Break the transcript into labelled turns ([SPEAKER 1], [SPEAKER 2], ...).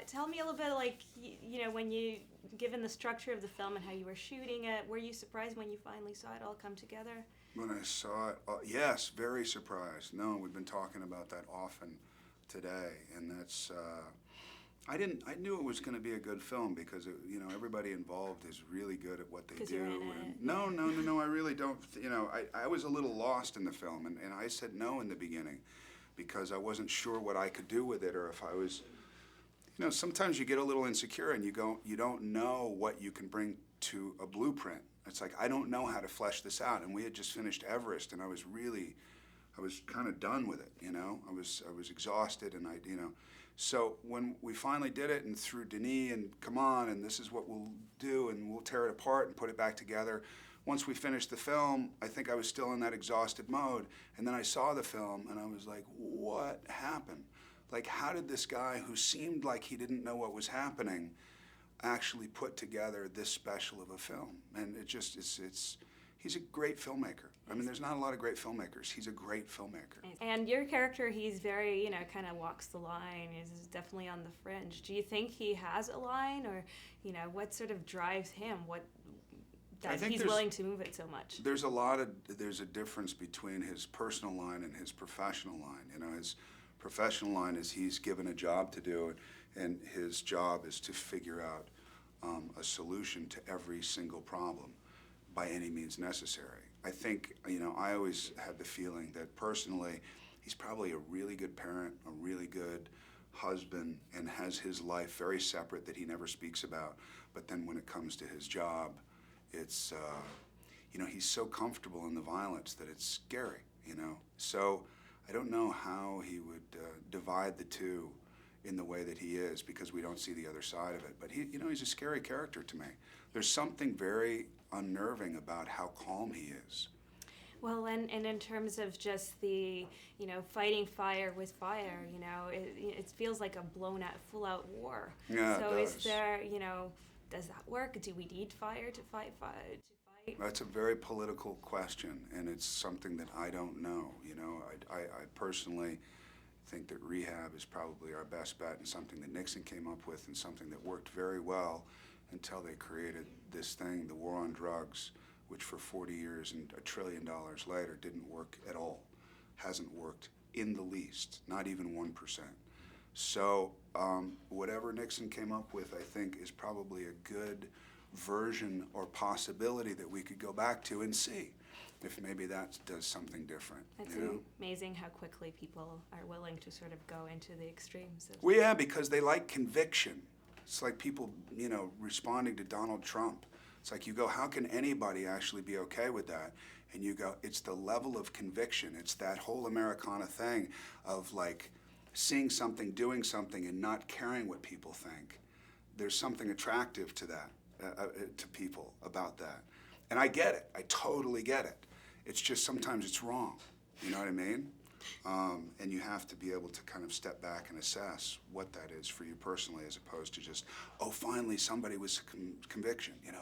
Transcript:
[SPEAKER 1] tell me a little bit, like, when you, given the structure of the film and how you were shooting it, were you surprised when you finally saw it all come together?
[SPEAKER 2] When I saw it, yes, very surprised. No, we've been talking about that often today, and that's, I knew it was going to be a good film because, everybody involved is really good at what they do.
[SPEAKER 1] You're in it.
[SPEAKER 2] And no, I really don't, I was a little lost in the film, and I said no in the beginning because I wasn't sure what I could do with it, or if I was, sometimes you get a little insecure and you don't know what you can bring to a blueprint. It's like, I don't know how to flesh this out. And we had just finished Everest, and I was kind of done with it, I was exhausted, and so when we finally did it, and through Denis and come on, and this is what we'll do, and we'll tear it apart and put it back together. Once we finished the film, I think I was still in that exhausted mode, and then I saw the film, and I was like, what happened? Like, how did this guy who seemed like he didn't know what was happening actually put together this special of a film? And it just, he's a great filmmaker. I mean, there's not a lot of great filmmakers. He's a great filmmaker.
[SPEAKER 1] And your character, he's very, kind of walks the line. He's definitely on the fringe. Do you think he has a line, or, what sort of drives him? That he's willing to move it so much? There's
[SPEAKER 2] a difference between his personal line and his professional line. His professional line is he's given a job to do, and his job is to figure out a solution to every single problem by any means necessary. I think, I always had the feeling that personally, he's probably a really good parent, a really good husband, and has his life very separate that he never speaks about. But then when it comes to his job, it's, he's so comfortable in the violence that it's scary, So I don't know how he would divide the two in the way that he is, because we don't see the other side of it. But he's a scary character to me. There's something very unnerving about how calm he is.
[SPEAKER 1] Well, and in terms of just the, fighting fire with fire, it feels like a blown-out, full-out war.
[SPEAKER 2] Yeah,
[SPEAKER 1] so
[SPEAKER 2] it does.
[SPEAKER 1] Is there, does that work? Do we need fire to fight fire?
[SPEAKER 2] That's a very political question, and it's something that I don't know. I personally think that rehab is probably our best bet, and something that Nixon came up with, and something that worked very well until they created this thing, the war on drugs, which for 40 years and $1 trillion later didn't work at all. Hasn't worked in the least, not even 1%. So whatever Nixon came up with, I think, is probably a good version or possibility that we could go back to and see if maybe that does something different.
[SPEAKER 1] It's amazing how quickly people are willing to sort of go into the extremes.
[SPEAKER 2] Well, yeah, because they like conviction. It's like people, responding to Donald Trump. It's like you go, how can anybody actually be okay with that? And you go, it's the level of conviction. It's that whole Americana thing of like seeing something, doing something, and not caring what people think. There's something attractive to that, to people about that. And I get it. I totally get it. It's just sometimes it's wrong. You know what I mean? And you have to be able to kind of step back and assess what that is for you personally, as opposed to just, oh, finally somebody was conviction. Yeah,